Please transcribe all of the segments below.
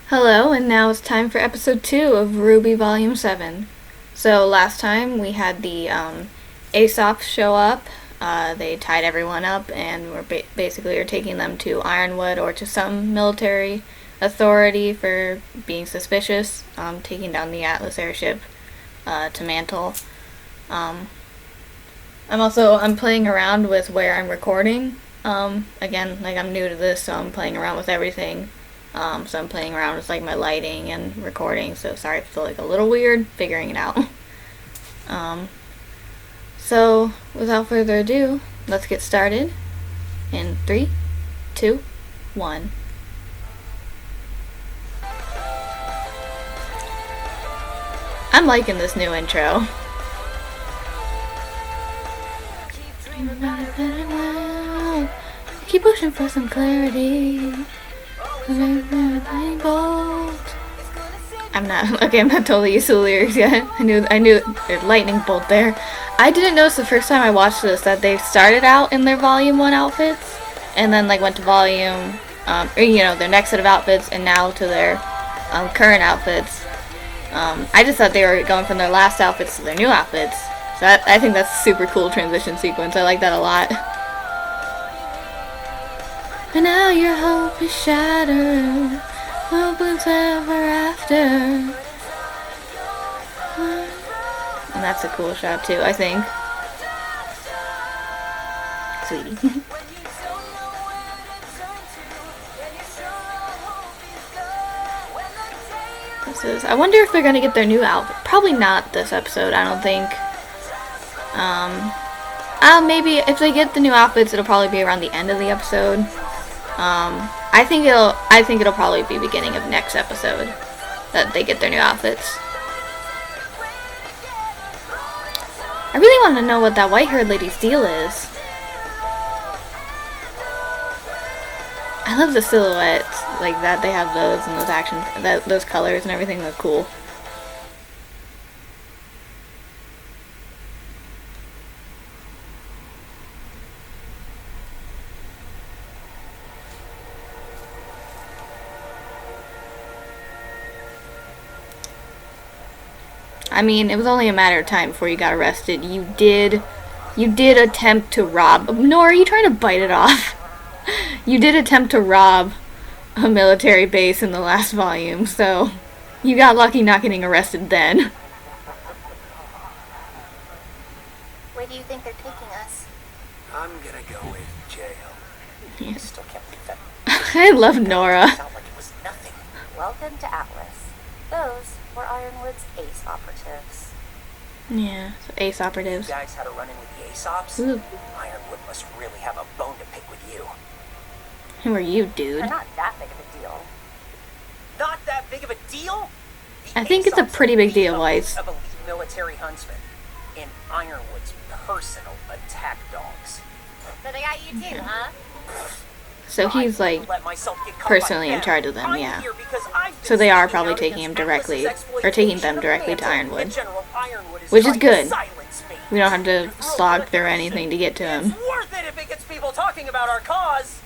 Hello, and now it's time for episode 2 of RWBY Volume 7. So last time we had the Aesop show up. They tied everyone up and were basically taking them to Ironwood or to some military authority for being suspicious, taking down the Atlas airship to Mantle. I'm playing around with where I'm recording. Again, I'm new to this, so I'm playing around with everything. So I'm playing around with my lighting and recording, so sorry if I feel a little weird figuring it out. So without further ado, let's get started in 3, 2, 1. I'm liking this new intro. Keep pushing for some clarity. I'm not totally used to the lyrics yet. I knew a lightning bolt there. I didn't notice the first time I watched this that they started out in their volume 1 outfits and then went to volume their next set of outfits and now to their current outfits. I just thought they were going from their last outfits to their new outfits. So I think that's a super cool transition sequence. I like that a lot. And now your hope is shattered. Hope lives ever after. And that's a cool shot too, I think. Sweetie. I wonder if they're gonna get their new outfit. Probably not this episode, I don't think. Maybe if they get the new outfits, it'll probably be around the end of the episode. I think it'll probably be beginning of next episode that they get their new outfits. I really want to know what that white-haired lady's deal is. I love the silhouettes that. They have those and those colors and everything look cool. I mean, it was only a matter of time before you got arrested. You did attempt to rob. Nora, are you trying to bite it off? You did attempt to rob a military base in the last volume, so you got lucky not getting arrested then. Where do you think they're taking us? I'm gonna go in jail. Yeah. I still can't believe that. I love Nora. Sound like it was nothing. Welcome to Atlas. Those were Ironwood's ace operatives. Yeah, so ace operatives. You guys had a run-in with the Aesops? Ooh. Ironwood must really have a bone to pick with you. Who are you, dude? They're not that big of a deal. Not that big of a deal? I think it's a pretty big deal, Weiss. Of elite military huntsmen and Ironwood's personal attack dogs. So they got you too, huh? So he's personally in charge of them, yeah. So they are probably taking them directly to Ironwood, which is good. We don't have to slog through anything to get to him. It's worth it if it gets people talking about our cause.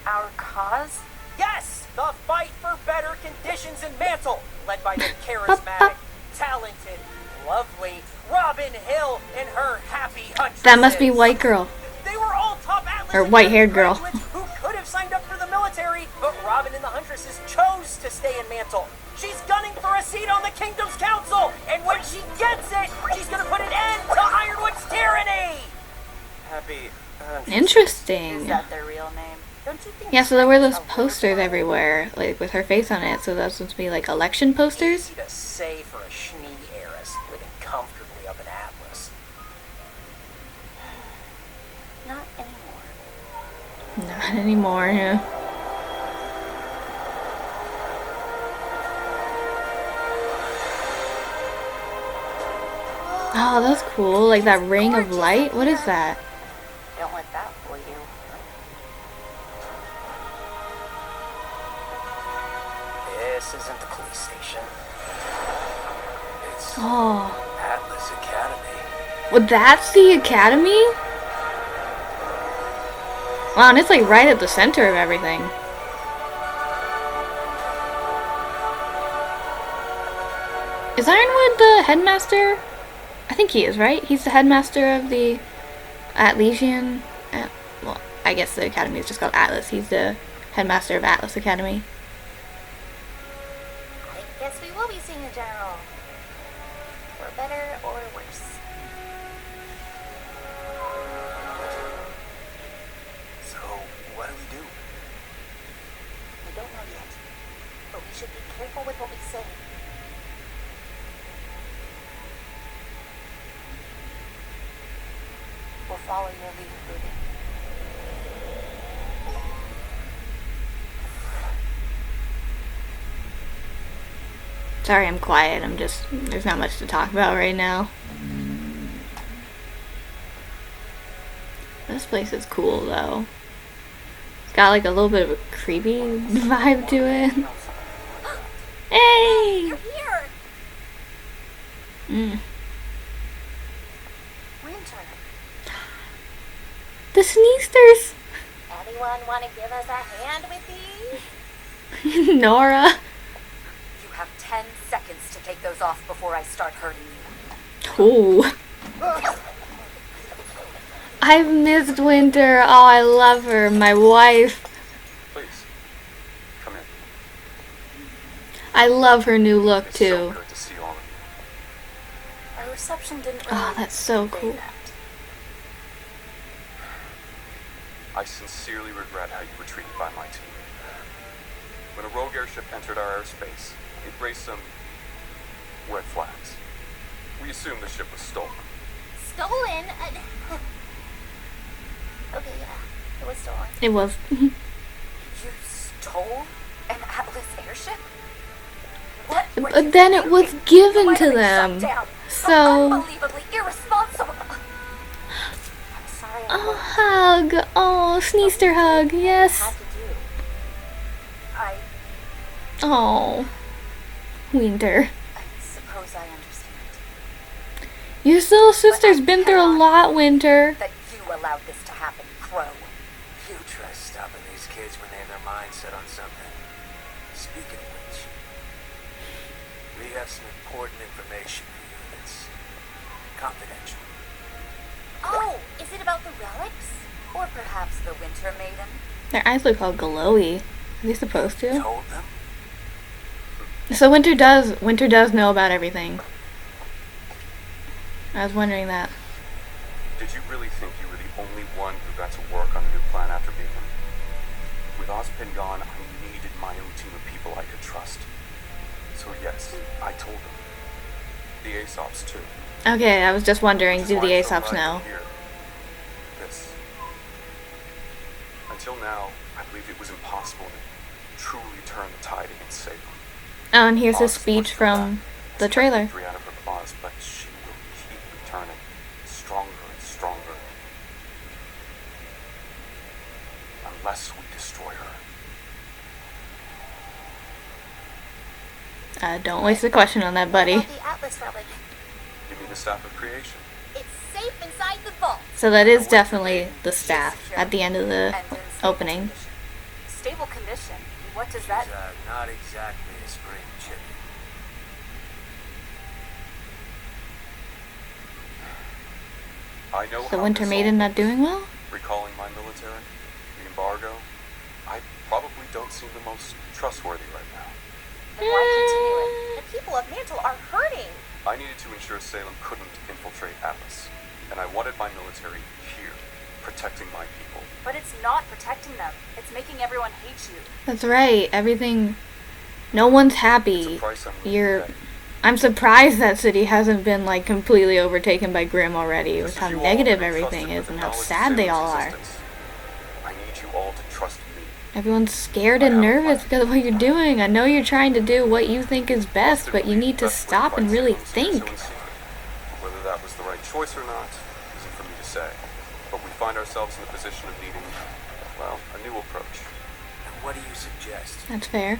Our cause? Yes, the fight for better conditions in Mantle, led by the charismatic, talented, lovely Robin Hill and her happy huntresses. That must be White Girl. They were all top Atlas Or white-haired girl. Who could have signed up for the military, but Robin and the Huntresses chose to stay in Mantle. She's gunning for a seat on the Kingdom's Council, and when she gets it, she's gonna put an end to Ironwood's tyranny. Happy. Interesting. Is that their real name? Don't you think? Yeah, so there were those posters everywhere, with her face on it. So that's supposed to be election posters. Easy to say for a Schnee heiress living comfortably up in Atlas. Not anymore. Not anymore, yeah. Oh, that's cool. That ring of light? What is that? Don't let that fool you. This isn't the police station. It's Atlas Academy. Well, that's the academy? Wow, and it's right at the center of everything. Is Ironwood the headmaster? I think he is, right? He's the headmaster of the Atlesian. Well, I guess the academy is just called Atlas. He's the headmaster of Atlas Academy. I guess we will be seeing a general. For better or worse. So, what do we do? We don't know yet. But we should be careful with what we say. We'll follow your lead, Ruby. Sorry I'm quiet. There's not much to talk about right now. This place is cool though. It's got like a little bit of a creepy vibe to it. Hey! You're here! Winter. The Sneasters! Anyone want to give us a hand with these? Nora. You have 10 seconds to take those off before I start hurting you. Oh. I've missed Winter. Oh, I love her. My wife. Please, come in. I love her new look It's so too. good to see all of you. Our reception didn't really Oh, that's so convey cool. that. I sincerely regret how you were treated by my team. When a rogue airship entered our airspace, it raised some red flags. We assumed the ship was stolen. Stolen? Okay, yeah. It was stolen. It was. You stole an Atlas airship? What were you But then it was thinking? given You to might have been them. shut down. So. Unbelievably irresponsible. I'm sorry. I Oh, hug. Oh, Sneaster hug. Yes. had to do. I Oh. Winter. suppose I understand. Your little sister's been through a lot, Winter. That you allowed this to happen, Crow. You try stopping these kids when they have their minds set on something. Speaking of which, we have some important information for you that's confidential. Oh, is it about the relics? Or perhaps the Winter Maiden? Their eyes look all glowy. Are they supposed to? Told them? So Winter does know about everything. I was wondering that. Did you really think you were the only one who got to work on a new plan after Beacon? With Ozpin gone, I needed my own team of people I could trust. So yes, I told them. The Aesops too. Okay, I was just wondering, Which is do the why I'm so Aesops glad know? you're here. This. Until now, I believed it was impossible to truly turn the tide against Salem. Oh, and here's a Oz speech pushed her back. from the It's trailer. got victory out of her claws, but she will keep returning, stronger and stronger. Unless we destroy her. Don't waste a question on that, buddy. About the Atlas relic. You mean the staff of creation? It's safe inside the vault. So that is definitely the staff at the end of the And in stable opening. condition. Stable condition? What does that She's, not exactly a spring chicken. I know The how Winter this Maiden all not works. doing well? Recalling my military, the embargo, I probably don't seem the most trustworthy right now. Then why continue it? The people of Mantle are hurting. I needed to ensure Salem couldn't infiltrate Atlas, and I wanted my military here, protecting my people. But it's not protecting them. It's making everyone hate you. That's right. Everything. No one's It's a happy. price I'm willing You're. to pay. I'm surprised that city hasn't been like completely overtaken by Grimm already, Just with as how you all negative have been everything trusted is with and the how knowledge of sad they Salem's all are. existence, I need you all to trust me. Everyone's scared and nervous because of what you're doing. I know you're trying to do what you think is best, but you need to stop and really think. Whether that was the right choice or not isn't for me to say. But we find ourselves in the position of needing, well, a new approach. And what do you suggest? That's fair.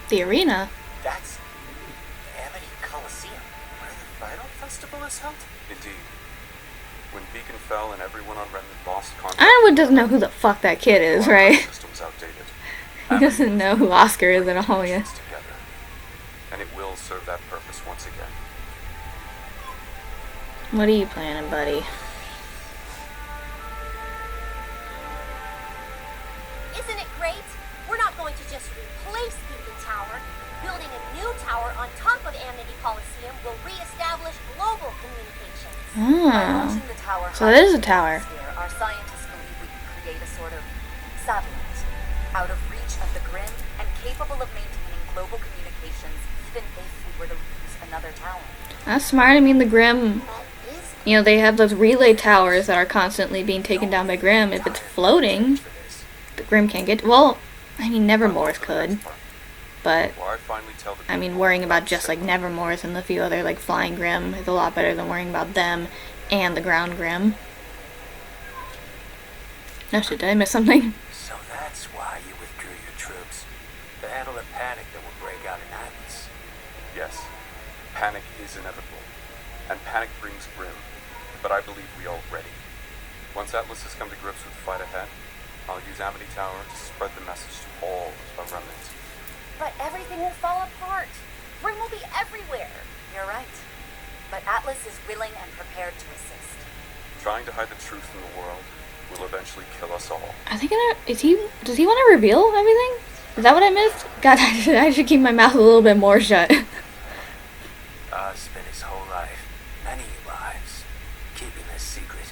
The arena. That's Amity Coliseum, where the Vital Festival is held? Indeed. When Beacon fell and everyone on Remnant lost contact, Ironwood doesn't know who the fuck that kid is, right? The system was outdated. He doesn't know who Oscar is at all yet. Together, and it will serve that purpose once again. What are you planning, buddy? Isn't it great? We're not going to just replace Beacon Tower. Building a new tower on top of Amity Coliseum will re-establish global communications. By Oh. launching the tower So it is a tower. atmosphere, our scientists believe we can create a sort of satellite out of reach of the Grim and capable of maintaining global communications even if we were to lose another tower. That's smart. I mean, the Grim, That is you know, they have those relay towers that are constantly being taken down by Grim. If it's floating, the Grim can't get. Well, I mean, Nevermore's could, but Before I finally tell the I mean, worrying about just like Nevermore's and the few other like flying Grim is a lot better than worrying about them and the ground Grim. No shit, did I miss something? So that's why you withdrew your troops. To handle the panic that will break out in Atlas. Yes, panic is inevitable, and panic brings Grim, but I believe we are ready. Once Atlas has come to grips with the fight ahead, I'll use Amity Tower to spread the message to all of remnants. But everything will fall apart. Grim will be everywhere. You're right. But Atlas is willing and prepared to assist. Trying to hide the truth from the world will eventually kill us all. Are they gonna? Does he want to reveal everything? Is that what I missed? God, I should keep my mouth a little bit more shut. Spent his whole life, many lives, keeping this secret.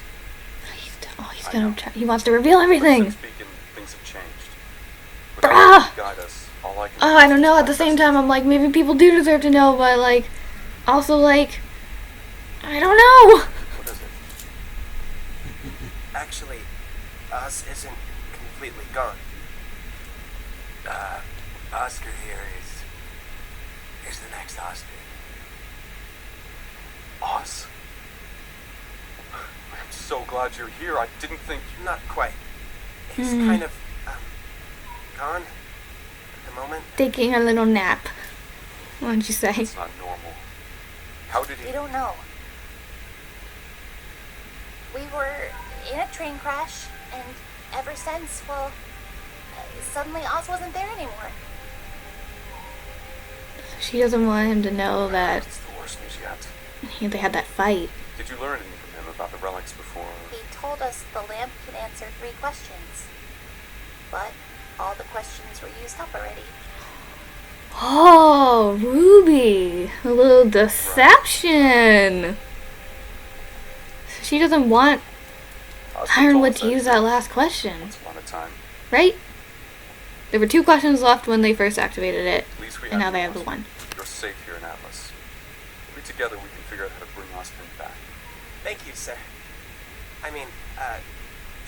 He's gonna try. He wants to reveal everything. Since Beacon, things have changed. But Bruh! to guide us, all I can Oh, I don't know. At the same time, I'm like, maybe people do deserve to know, but like, also like, I don't know. What is it? Actually, Oz isn't completely gone. Oscar here is the next Oscar. Oz? I'm so glad you're here. I didn't think you... Not quite. He's kind of gone at the moment. Taking a little nap. What'd you say? It's not normal. How did he... We don't know. We were in a train crash, and ever since, well, suddenly Oz wasn't there anymore. She doesn't want him to know that It's the worst news yet. they had that fight. Did you learn anything from him about the relics before? He told us the lamp can answer 3 questions. But all the questions were used up already. Oh, Ruby. A little deception. She doesn't want Oscar Ironwood told to us use that last question, Once upon a time. right? There were 2 questions left when they first activated it, At least we and now they yours. have the 1. You're safe here in Atlas. Maybe together we can figure out how to bring Oscar back. Thank you, sir. I mean,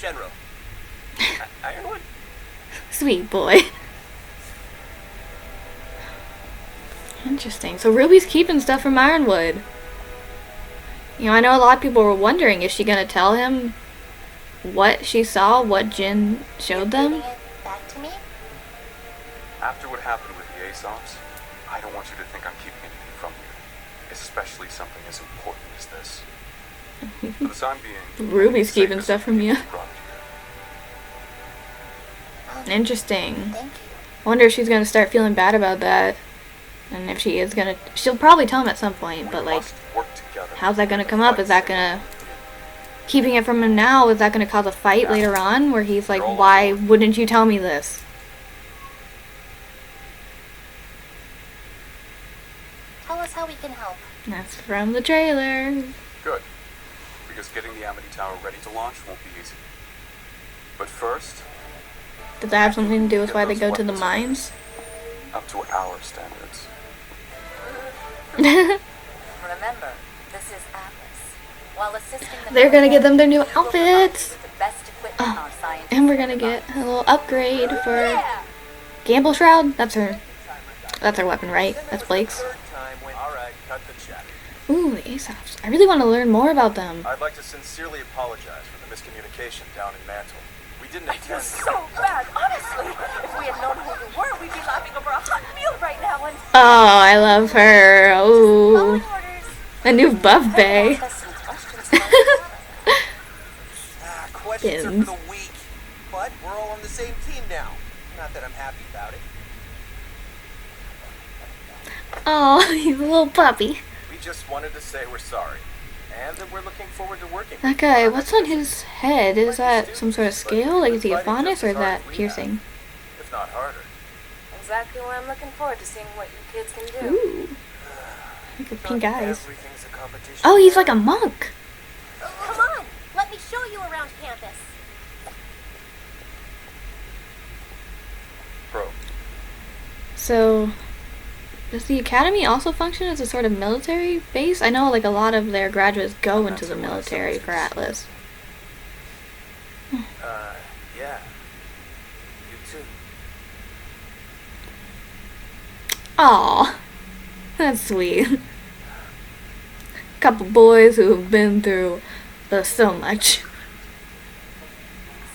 General. Ironwood? Sweet boy. Interesting. So Ruby's keeping stuff from Ironwood. You know, I know a lot of people were wondering, is she gonna tell him what she saw, what Jin showed them? Giving it back to me? After what happened with the Aesop's, I don't want you to think I'm keeping anything from you. Especially something as important as this. For the time being, Ruby's the keeping safest stuff from you. thing is brought here. Interesting. Thank you. I wonder if she's gonna start feeling bad about that. And if she is gonna, she'll probably tell him at some point, but We like, must work together. how's that gonna come up? Is that gonna, keeping it from him now, is that gonna cause a fight later on where he's like, why wouldn't you tell me this? Tell us how we can help. That's from the trailer. Good. Because getting the Amity Tower ready to launch won't be easy. But first, Does that have something to do with why they go to the mines? up to our standards. Remember, this is Atlas. While assisting the They're gonna get them their new we will provide you outfits. with the best equipment our scientists And we're can gonna get provide. a little upgrade for Yeah! Gamble Shroud. That's her weapon, right? That's Blake's. Third time when... All right, cut the chat. Ooh, the Aesops. I really want to learn more about them. I'd like to sincerely apologize for the miscommunication down in Mantle. We didn't I feel intend... so bad, honestly. If we had known who you were, we'd be laughing over a hot meal right now and Oh, I love her. following Ooh, orders. a new buff bay. Ask us some questions about it. Questions are Bins. for the weak. But we're all on the same team now. Not that I'm happy about it. Oh, he's a little puppy. We just wanted to say we're sorry. And that we're looking forward to working That with you guy, on our what's on next mission. his head? Is that some sort of scale? Like, is he a faunus or is that piercing? If not harder. Exactly what I'm looking forward to seeing what you kids can do. Ooh. Look at pink eyes. Everything's a competition. Oh, he's like a monk. Come on, let me show you around campus. Pro. So, does the academy also function as a sort of military base? I know like a lot of their graduates go into the military for Atlas. Yeah. You too. Aw, that's sweet. Couple boys who have been through so much.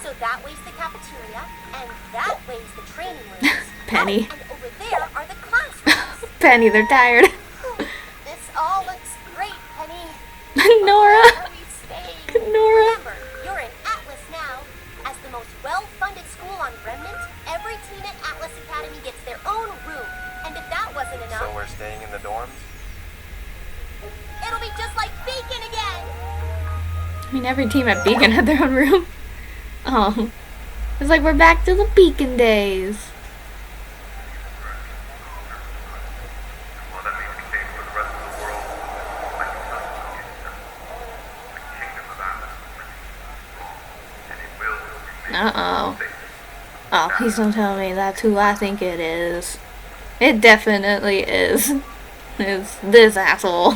So that way's the cafeteria, and that way's the training rooms. Penny. Oh, and over there are the classrooms. Penny, they're tired. This all looks great, Penny. Nora. Where are we staying? Nora. Remember, you're in Atlas now. As the most well-funded school on Remnant, every teen at Atlas Academy gets their own room. And if that wasn't enough, So we're staying in the dorms? it'll be just like Beacon again. I mean, every team at Beacon had their own room. Oh, it's like we're back to the Beacon days. Well, that may be the case for the rest of the world. Like the kingdom of Atlas. And it will remain Uh-oh. safe. Oh, please don't tell me that's who I think it is. It definitely is. It's this asshole.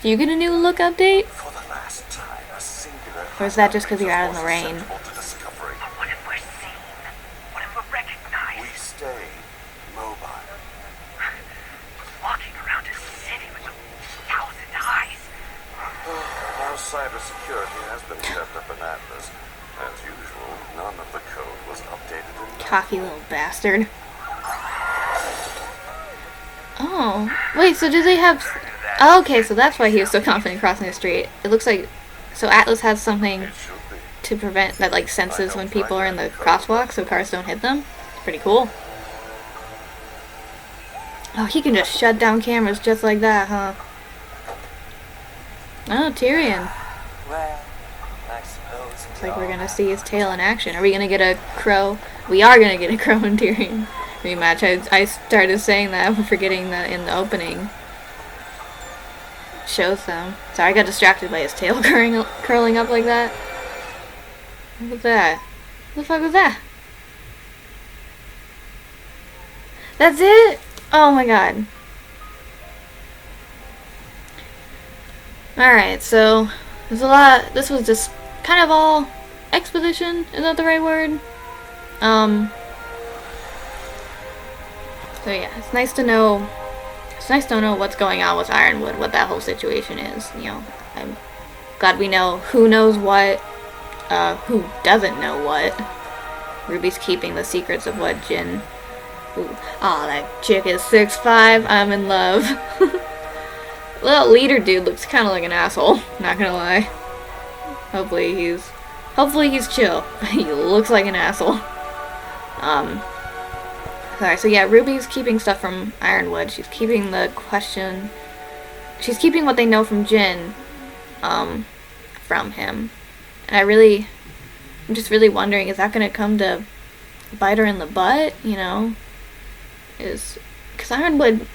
Do you get a new look update? For the last time, a singular. Or is that just 'cause you're out in the rain? To discovery. What if we're seen? What if we're recognized? We stay mobile. Walking around a city with 1,000 eyes. Our cybersecurity has been stepped up in Atlas. As usual, none of the code was updated in Cocky little bastard. Oh. Wait, so do they have... Oh, okay, so that's why he was so confident crossing the street. It looks like... So Atlas has something It should be. to prevent... That, like, senses when people are in the crosswalk so cars don't hit them. It's pretty cool. Oh, he can just shut down cameras just like that, huh? Oh, Tyrion. Well, I suppose. Looks like we're gonna see his tail in action. Are we gonna get a crow? We are gonna get a crow and Tyrion rematch. I started saying that, forgetting that in the opening. Shows them. Sorry, I got distracted by his tail curling up like that. What was that? What the fuck was that? That's it? Oh my god. Alright, so there's a lot. This was just kind of all exposition. Is that the right word? So yeah, it's nice to know. It's nice to know what's going on with Ironwood, what that whole situation is. You know, I'm glad we know who knows what, who doesn't know what. Ruby's keeping the secrets of what Jin. Ooh. Aw, that chick is 6'5". I'm in love. Little leader dude looks kind of like an asshole. Not gonna lie. Hopefully he's chill. He looks like an asshole. Sorry. So yeah, Ruby's keeping stuff from Ironwood. She's keeping the question. She's keeping what they know from Jin, from him. And I'm just really wondering, is that gonna come to bite her in the butt? You know, because Ironwood.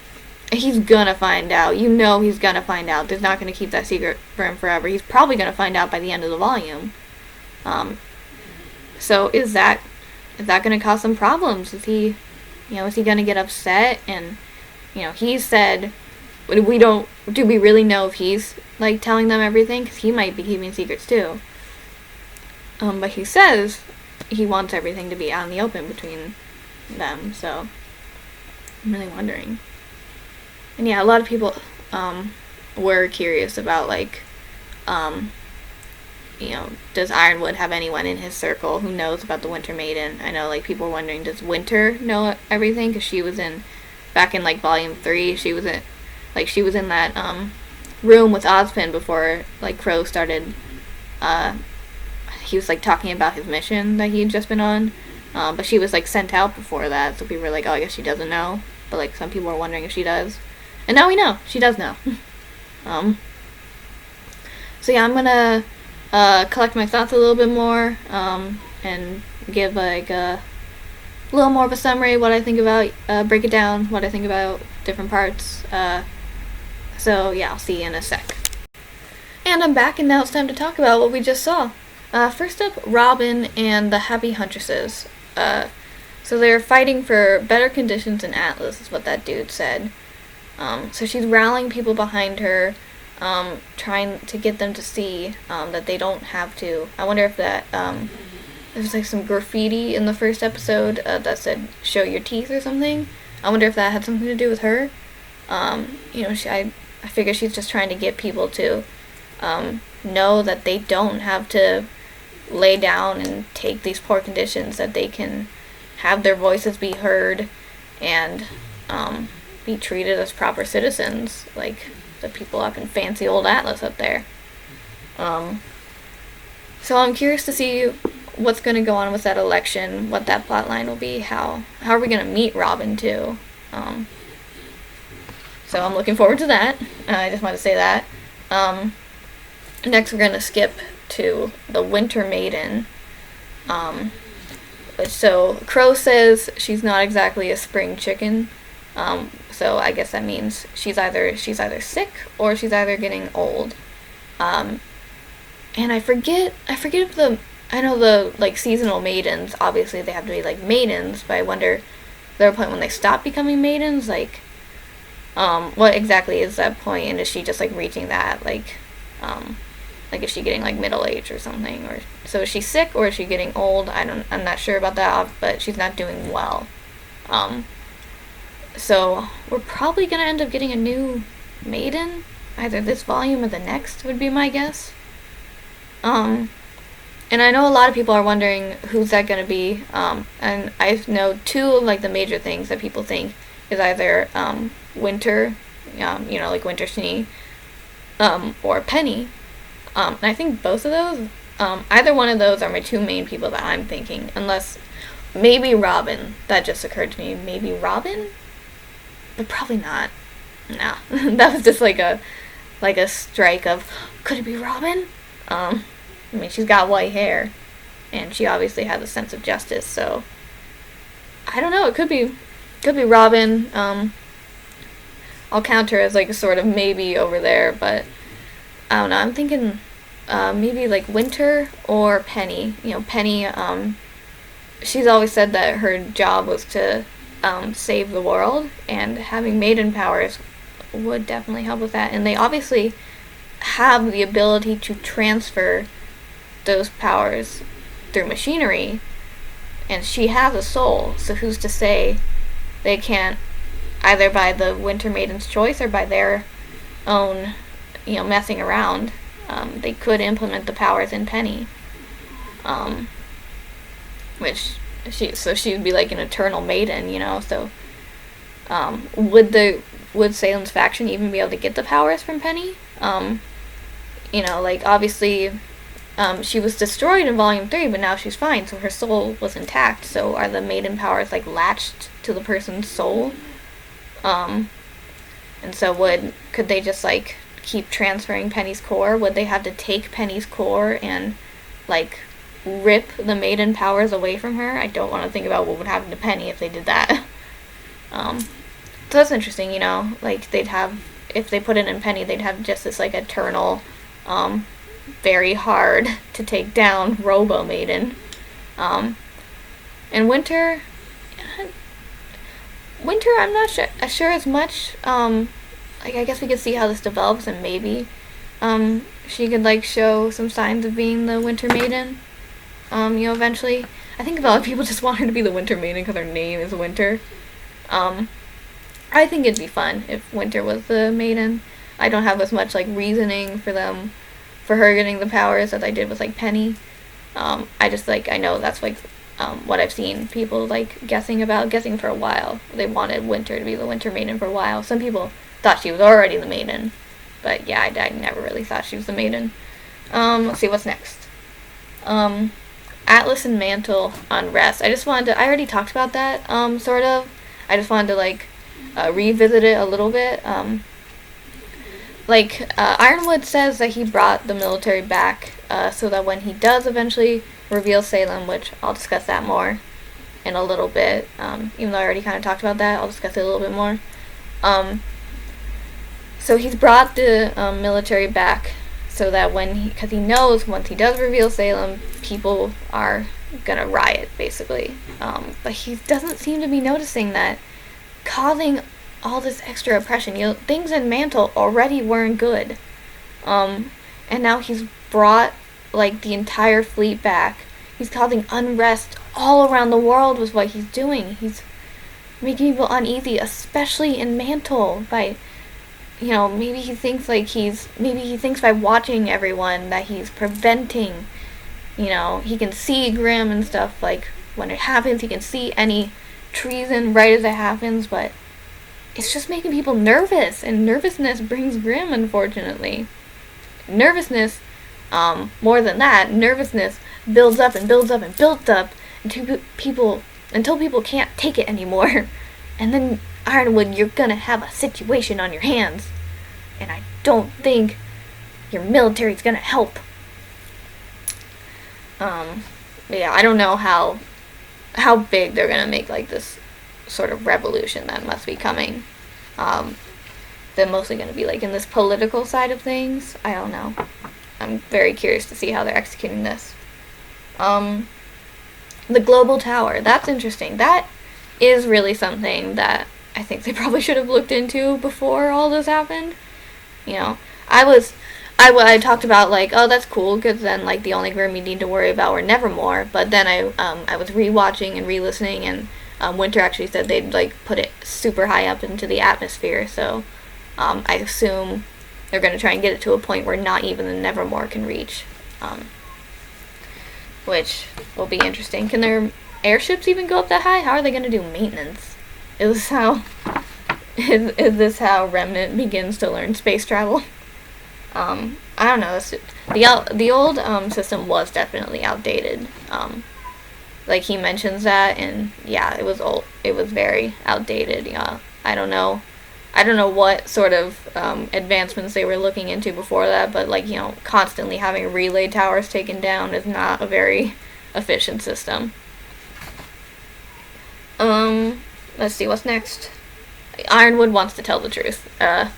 He's gonna find out. You know he's gonna find out. They're not gonna keep that secret for him forever. He's probably gonna find out by the end of the volume. So is that gonna cause some problems? Is he gonna get upset? And, he said, do we really know if he's, like, telling them everything? Because he might be keeping secrets too. But he says he wants everything to be out in the open between them, so I'm really wondering. And yeah, a lot of people were curious about, like, does Ironwood have anyone in his circle who knows about the Winter Maiden? I know, like, people were wondering, does Winter know everything? Because she was back in, like, Volume 3, she was in that room with Ozpin before, like, Crow started, he was like talking about his mission that he had just been on. But she was like sent out before that, so people were like, oh, I guess she doesn't know. But like some people are wondering if she does. And now we know. She does know. So yeah, I'm gonna collect my thoughts a little bit more, and give like a little more of a summary, what I think about, break it down, what I think about different parts. So yeah, I'll see you in a sec. And I'm back, and now it's time to talk about what we just saw. First up, Robin and the Happy Huntresses. So they're fighting for better conditions in Atlas, is what that dude said. So she's rallying people behind her, trying to get them to see that they don't have to. I wonder if that, there was like some graffiti in the first episode that said, show your teeth or something. I wonder if that had something to do with her. You know, I figure she's just trying to get people to know that they don't have to lay down and take these poor conditions, that they can have their voices be heard and be treated as proper citizens, like the people up in fancy old Atlas up there. So I'm curious to see what's going to go on with that election, what that plot line will be, how are we going to meet Robin too. So I'm looking forward to that. I just want to say that. Next we're going to skip to the Winter Maiden. So Crow says she's not exactly a spring chicken. So I guess that means she's either sick or she's either getting old. And I forget if I know the like seasonal maidens, obviously they have to be like maidens, but I wonder is there a point when they stop becoming maidens, like what exactly is that point, and is she just like reaching that, like is she getting like middle age or something, or so is she sick or is she getting old? I'm not sure about that, but she's not doing well. So we're probably gonna end up getting a new maiden, either this volume or the next would be my guess. And I know a lot of people are wondering who's that gonna be. And I know two of like the major things that people think is either Winter, like Winter Schnee, or Penny. And I think both of those, either one of those are my two main people that I'm thinking, unless maybe Robin. That just occurred to me. Maybe Robin? But probably not. No. That was just like a strike of, could it be Robin? I mean, she's got white hair, and she obviously has a sense of justice, so I don't know, it could be Robin. I'll count her as like a sort of maybe over there, but I don't know, I'm thinking maybe like Winter or Penny. You know, Penny, she's always said that her job was to save the world, and having maiden powers would definitely help with that, and they obviously have the ability to transfer those powers through machinery, and she has a soul, so who's to say they can't, either by the Winter Maiden's choice or by their own, messing around, they could implement the powers in Penny, which she would be like an eternal maiden, so would Salem's faction even be able to get the powers from Penny? Obviously she was destroyed in Volume 3, but now she's fine, so her soul was intact. So are the maiden powers, like, latched to the person's soul? And so could they just, like, keep transferring Penny's core? Would they have to take Penny's core and, like, rip the maiden powers away from her? I don't want to think about what would happen to Penny if they did that. So that's interesting, like, they'd have, if they put it in Penny, they'd have just this, like, eternal, very hard to take down Robo Maiden. And Winter, I'm not sure as much. I guess we could see how this develops, and maybe she could like show some signs of being the Winter Maiden. Eventually. I think a lot of people just want her to be the Winter Maiden because her name is Winter. I think it'd be fun if Winter was the Maiden. I don't have as much like reasoning for her getting the powers as I did with like Penny. I know that's like what I've seen people like guessing for a while. They wanted Winter to be the Winter Maiden for a while. Some people thought she was already the Maiden, but yeah, I never really thought she was the Maiden. Let's see what's next. Atlas and Mantle unrest. I already talked about that, sort of. I just wanted to, like, revisit it a little bit. Ironwood says that he brought the military back, so that when he does eventually reveal Salem, which I'll discuss that more in a little bit, even though I already kind of talked about that, I'll discuss it a little bit more. So he's brought the military back so that because he knows once he does reveal Salem, people are gonna riot, basically. But he doesn't seem to be noticing that causing all this extra oppression. Things in Mantle already weren't good. And now he's brought, like, the entire fleet back. He's causing unrest all around the world with what he's doing. He's making people uneasy, especially in Mantle, by, maybe he thinks by watching everyone that he's preventing, he can see Grimm and stuff, like, when it happens, he can see any treason right as it happens, but it's just making people nervous, and nervousness brings Grimm, unfortunately. Nervousness, more than that, nervousness builds up and builds up and builds up until people can't take it anymore. And then, Ironwood, you're gonna have a situation on your hands. And I don't think your military's gonna help. Yeah, I don't know how big they're gonna make, like, this sort of revolution that must be coming. They're mostly going to be, like, in this political side of things. I don't know. I'm very curious to see how they're executing this. The global tower, that's interesting. That is really something that I think they probably should have looked into before all this happened. I talked about, like, oh, that's cool, because then, like, the only Grimm you need to worry about were Nevermore. But then I was rewatching and re-listening, and Winter actually said they'd, like, put it super high up into the atmosphere, so I assume they're going to try and get it to a point where not even the Nevermore can reach, which will be interesting. Can their airships even go up that high? How are they going to do maintenance? Is this how Remnant begins to learn space travel? I don't know. The old system was definitely outdated. Like, he mentions that, and yeah, it was old. It was very outdated. Yeah, I don't know what sort of advancements they were looking into before that, but, like, constantly having relay towers taken down is not a very efficient system. Let's see what's next. Ironwood wants to tell the truth. Yeah,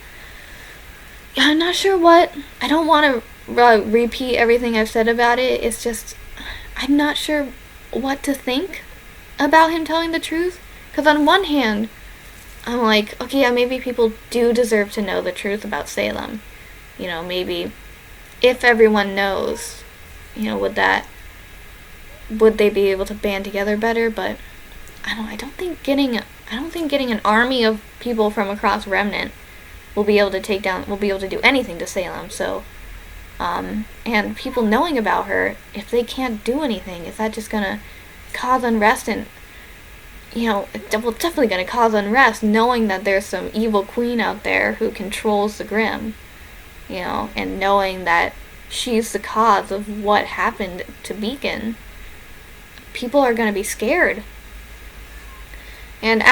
I'm not sure what. I don't want to repeat everything I've said about it. It's just, I'm not sure what to think about him telling the truth. Because on one hand, I'm like, okay, yeah, maybe people do deserve to know the truth about Salem. Maybe if everyone knows, would they be able to band together better? But I don't think getting an army of people from across Remnant will be able to do anything to Salem. So, and people knowing about her, if they can't do anything, is that just gonna cause unrest? And, it's definitely gonna cause unrest knowing that there's some evil queen out there who controls the Grimm, and knowing that she's the cause of what happened to Beacon. People are gonna be scared. And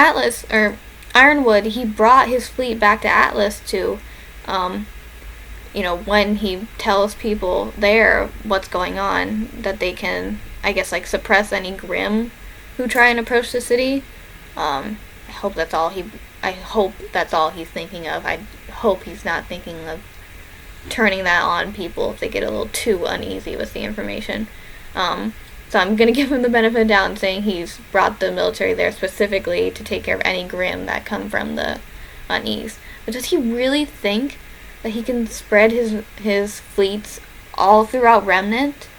Ironwood, he brought his fleet back to Atlas to, when he tells people there what's going on, that they can, I guess, like, suppress any Grimm who try and approach the city. I hope that's all he's thinking of. I hope he's not thinking of turning that on people if they get a little too uneasy with the information. So I'm going to give him the benefit of the doubt and saying he's brought the military there specifically to take care of any Grimm that come from the unease. But does he really think that he can spread his fleets all throughout Remnant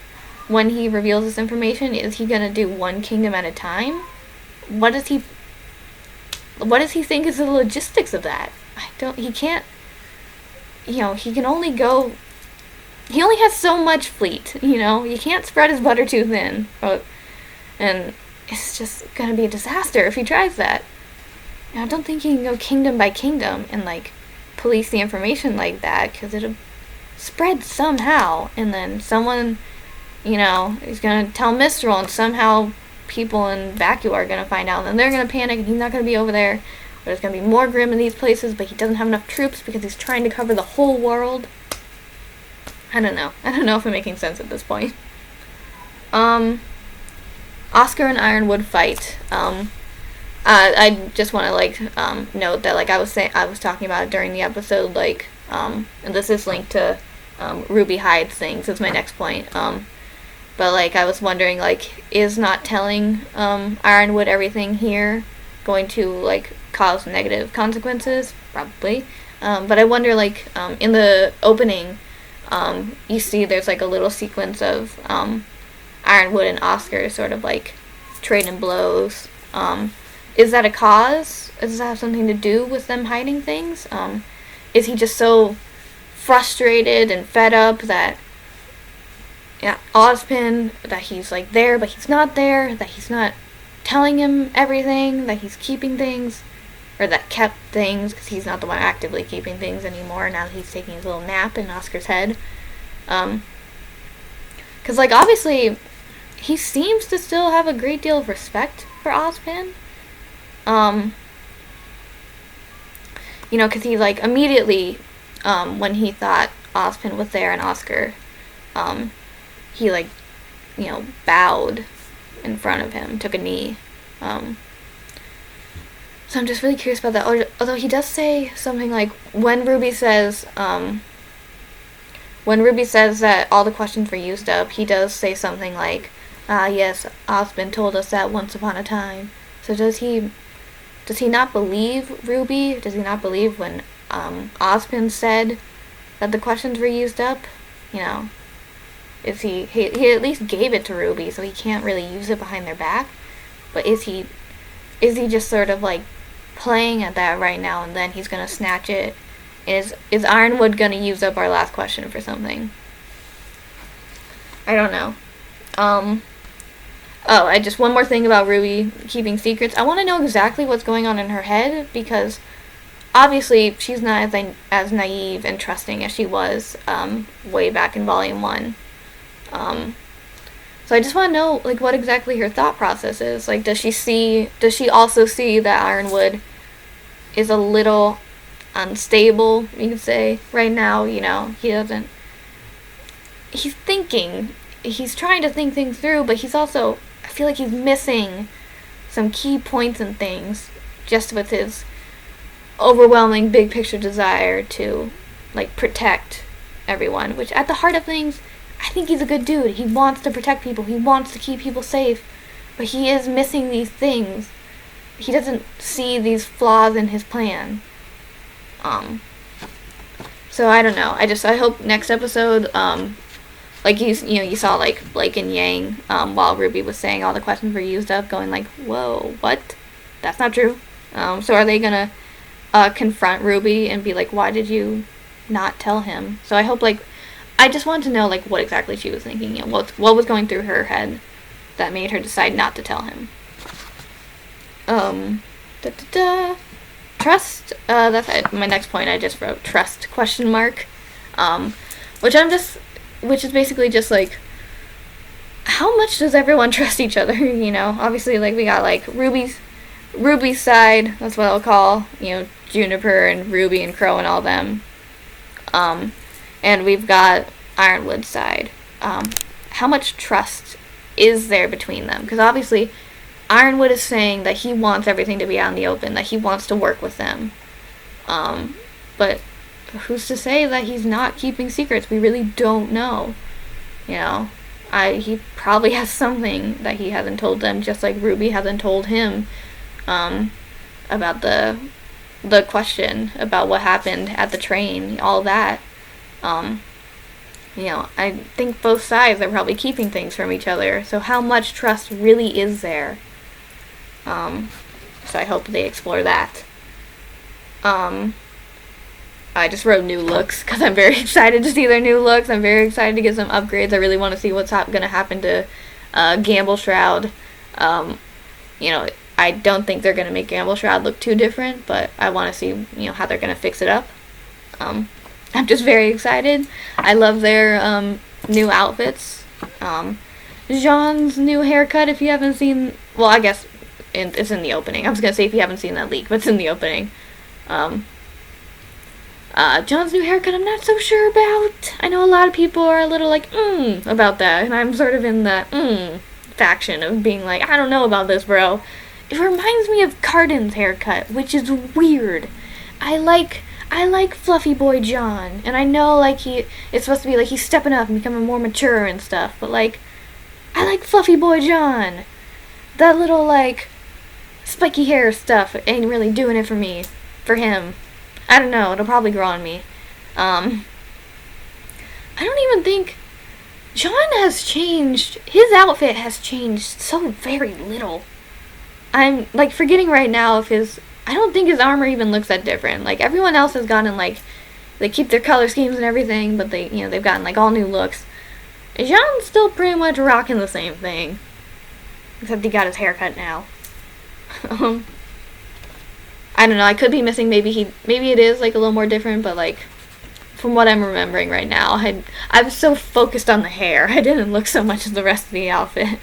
when he reveals this information? Is he going to do one kingdom at a time? What does he think is the logistics of that? He can't, he can only go... He only has so much fleet, You can't spread his butter too thin. And it's just going to be a disaster if he tries that. I don't think he can go kingdom by kingdom and, like, police the information like that, because it'll spread somehow, and then someone you know, he's gonna tell Mistral, and somehow people in Vacuum are gonna find out, and then they're gonna panic, and he's not gonna be over there. There's gonna be more Grimm in these places, but he doesn't have enough troops because he's trying to cover the whole world. I don't know. I don't know if I'm making sense at this point. Oscar and Ironwood fight. I just want to note that I was talking about it during the episode, and this is linked to Ruby hides things. Is my next point. But I was wondering, is not telling Ironwood everything here going to cause negative consequences? Probably. But I wonder, in the opening, you see there's a little sequence of Ironwood and Oscar sort of trading blows. Is that a cause? Does that have something to do with them hiding things? Is he just so frustrated and fed up that Ozpin, that he's there but he's not there, that he's not telling him everything, that he's keeping things, or that kept things, because he's not the one actively keeping things anymore, now that he's taking his little nap in Oscar's head. Because obviously he seems to still have a great deal of respect for Ozpin. Because he immediately, when he thought Ozpin was there and Oscar, he bowed in front of him, took a knee. So I'm just really curious about that. Although he does say something when Ruby says that all the questions were used up, he does say something yes, Ozpin told us that once upon a time. So does he not believe Ruby? Does he not believe when Ozpin said that the questions were used up? Is he at least gave it to Ruby, so he can't really use it behind their back. But is he just sort of playing at that right now, and then he's gonna snatch it? Is Ironwood gonna use up our last question for something? I don't know. I just one more thing about Ruby keeping secrets. I want to know exactly what's going on in her head, because obviously she's not as naive and trusting as she was way back in Volume 1. So I just want to know what exactly her thought process is. Does she also see that Ironwood is a little unstable, you could say, right now? He's trying to think things through, but he's also, I feel like he's missing some key points and things just with his overwhelming big picture desire to protect everyone, which at the heart of things, I think he's a good dude. He wants to protect people. He wants to keep people safe, but he is missing these things. He doesn't see these flaws in his plan. So I don't know. I hope next episode, you saw Blake and Yang, while Ruby was saying all the questions were used up, going whoa, what? That's not true. So are they gonna confront Ruby and be why did you not tell him? So I hope I just wanted to know what exactly she was thinking, what was going through her head that made her decide not to tell him. Trust. That's my next point. I just wrote trust ? Which is basically just how much does everyone trust each other? Obviously we got Ruby's side. That's what I'll call Juniper and Ruby and Crow and all them. And we've got Ironwood's side. How much trust is there between them? Because obviously Ironwood is saying that he wants everything to be out in the open, that he wants to work with them. But who's to say that he's not keeping secrets? We really don't know. He probably has something that he hasn't told them, just like Ruby hasn't told him about the question about what happened at the train, all that. I think both sides are probably keeping things from each other. So how much trust really is there? So I hope they explore that. I just wrote new looks because I'm very excited to see their new looks. I'm very excited to get some upgrades. I really want to see what's going to happen to Gamble Shroud. I don't think they're going to make Gamble Shroud look too different, but I want to see how they're going to fix it up. I'm just very excited. I love their new outfits. Jean's new haircut, if you haven't seen, well, I guess it's in the opening. I was gonna say if you haven't seen that leak, but it's in the opening. John's new haircut, I'm not so sure about. I know a lot of people are a little like, about that, and I'm sort of in that, faction of being like, I don't know about this, bro. It reminds me of Cardin's haircut, which is weird. I like Fluffy Boy John, and I know, like, it's supposed to be like he's stepping up and becoming more mature and stuff, but, like, I like Fluffy Boy John. That little, like, spiky hair stuff ain't really doing it for him. I don't know, it'll probably grow on me. I don't even think John has changed. His outfit has changed so very little. I'm, like, forgetting right now if I don't think his armor even looks that different. Like, everyone else has gotten, like, they keep their color schemes and everything, but they've gotten, like, all new looks. John's still pretty much rocking the same thing. Except he got his hair cut now. I don't know, I could be missing, maybe it is, like, a little more different, but, like, from what I'm remembering right now, I was so focused on the hair, I didn't look so much at the rest of the outfit.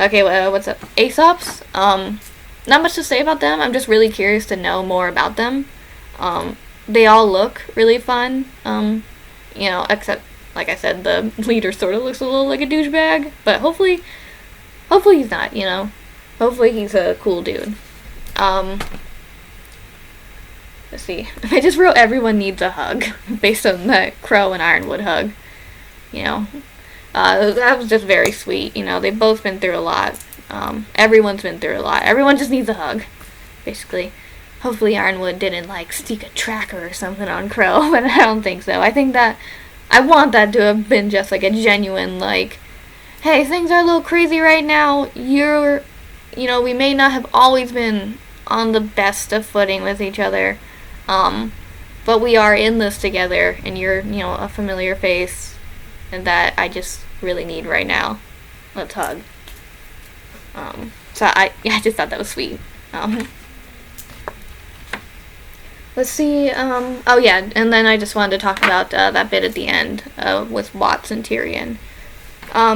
Okay, what's up? Aesops? Not much to say about them, I'm just really curious to know more about them. They all look really fun, except, like I said, the leader sort of looks a little like a douchebag, but hopefully he's not, Hopefully he's a cool dude. Let's see. I just wrote everyone needs a hug based on that Crow and Ironwood hug. That was just very sweet. They've both been through a lot. Everyone's been through a lot. Everyone just needs a hug, basically. Hopefully Ironwood didn't, like, stick a tracker or something on Crow, but I don't think so. I want that to have been just, like, a genuine, like, hey, things are a little crazy right now. We may not have always been on the best of footing with each other, but we are in this together, and you're, a familiar face, and that I just really need right now. Let's hug. So I just thought that was sweet. Let's see, oh yeah, and then I just wanted to talk about that bit at the end with Watts and Tyrion.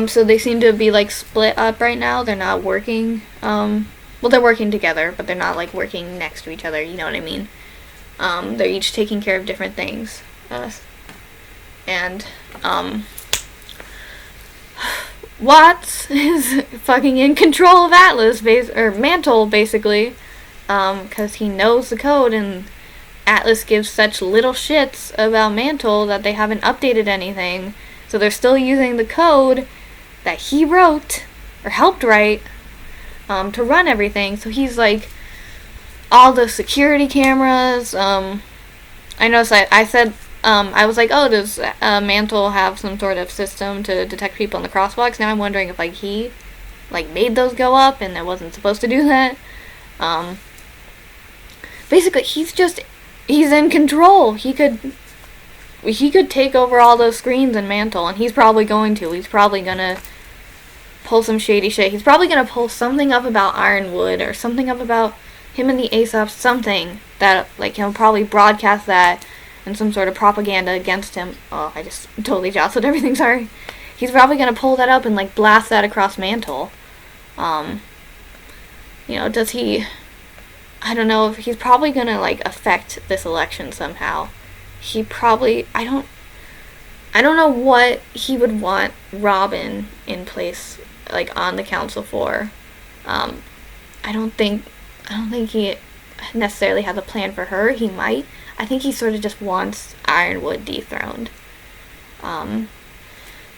So they seem to be, like, split up right now. They're not working, well, they're working together, but they're not, like, working next to each other, you know what I mean? They're each taking care of different things. Watts is fucking in control of Atlas, Mantle, basically, because he knows the code, and Atlas gives such little shits about Mantle that they haven't updated anything, so they're still using the code that he wrote, or helped write, to run everything. So he's, like, all the security cameras. I noticed I said, I was like, oh, does Mantle have some sort of system to detect people in the crosswalks? Now I'm wondering if, like, he, like, made those go up and it wasn't supposed to do that. Basically, he's in control. He could take over all those screens in Mantle, and he's probably going to. He's probably gonna pull some shady shit. He's probably gonna pull something up about Ironwood, or something up about him and the Aesops, something that, like, he'll probably broadcast that and some sort of propaganda against him. Oh, I just totally jostled everything, sorry. He's probably gonna pull that up and, like, blast that across Mantle. Does he... I don't know if he's probably gonna, like, affect this election somehow. He probably... I don't know what he would want Robin in place, like, on the council for. I don't think he necessarily has a plan for her. He might. I think he sort of just wants Ironwood dethroned.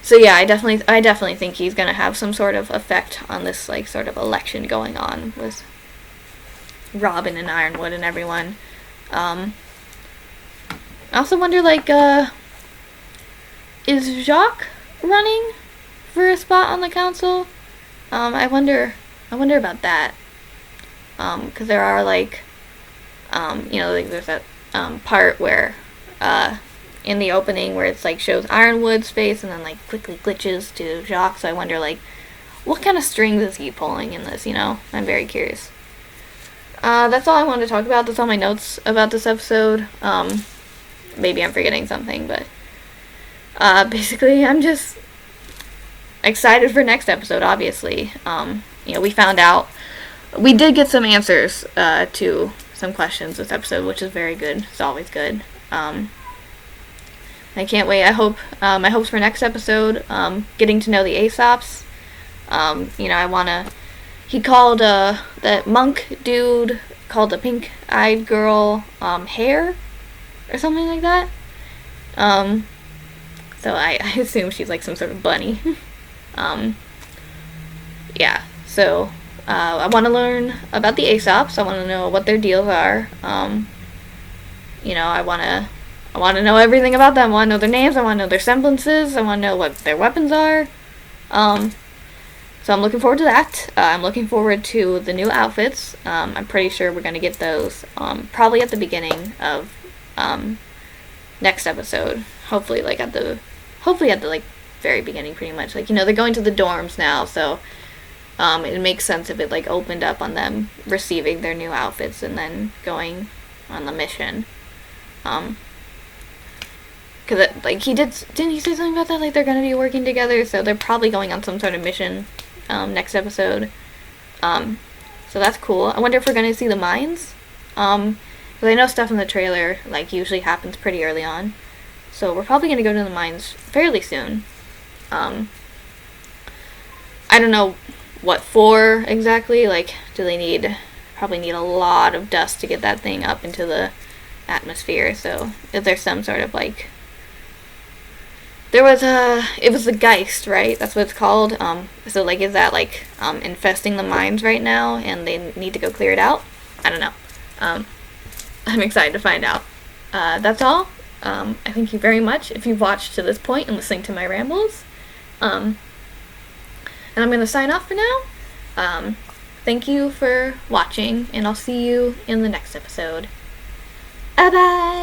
So yeah, I definitely think he's gonna have some sort of effect on this, like, sort of election going on with Robin and Ironwood and everyone. I also wonder, like, is Jacques running for a spot on the council? I wonder about that. Because there are, like, like, there's that part where, in the opening where it's, like, shows Ironwood's face and then, like, quickly glitches to Jacques, so I wonder, like, what kind of strings is he pulling in this, I'm very curious. That's all I wanted to talk about. That's all my notes about this episode. Maybe I'm forgetting something, but basically, I'm just excited for next episode, obviously. We found out, we did get some answers to some questions this episode, which is very good. It's always good. I can't wait. I hope, my hopes for next episode, getting to know the Aesops. I want to, he called, that monk dude, called the pink-eyed girl, Hair, or something like that. So I assume she's like some sort of bunny. Yeah, so, I want to learn about the Aesops. I want to know what their deals are. I want to know everything about them. I want to know their names. I want to know their semblances. I want to know what their weapons are. So I'm looking forward to that. I'm looking forward to the new outfits. I'm pretty sure we're going to get those probably at the beginning of next episode. Hopefully at the very beginning, pretty much. They're going to the dorms now, so it makes sense if it opened up on them receiving their new outfits and then going on the mission. Because didn't he say something about that? They're going to be working together, so they're probably going on some sort of mission next episode. So that's cool. I wonder if we're going to see the mines. Because I know stuff in the trailer usually happens pretty early on. So we're probably going to go to the mines fairly soon. I don't know what for exactly. Do they probably need a lot of dust to get that thing up into the atmosphere. So if there's some sort of it was the Geist, right? That's what it's called. So is that infesting the mines right now and they need to go clear it out? I don't know. I'm excited to find out. That's all. I thank you very much if you've watched to this point and listening to my rambles. And I'm going to sign off for now. Thank you for watching, and I'll see you in the next episode. Bye-bye!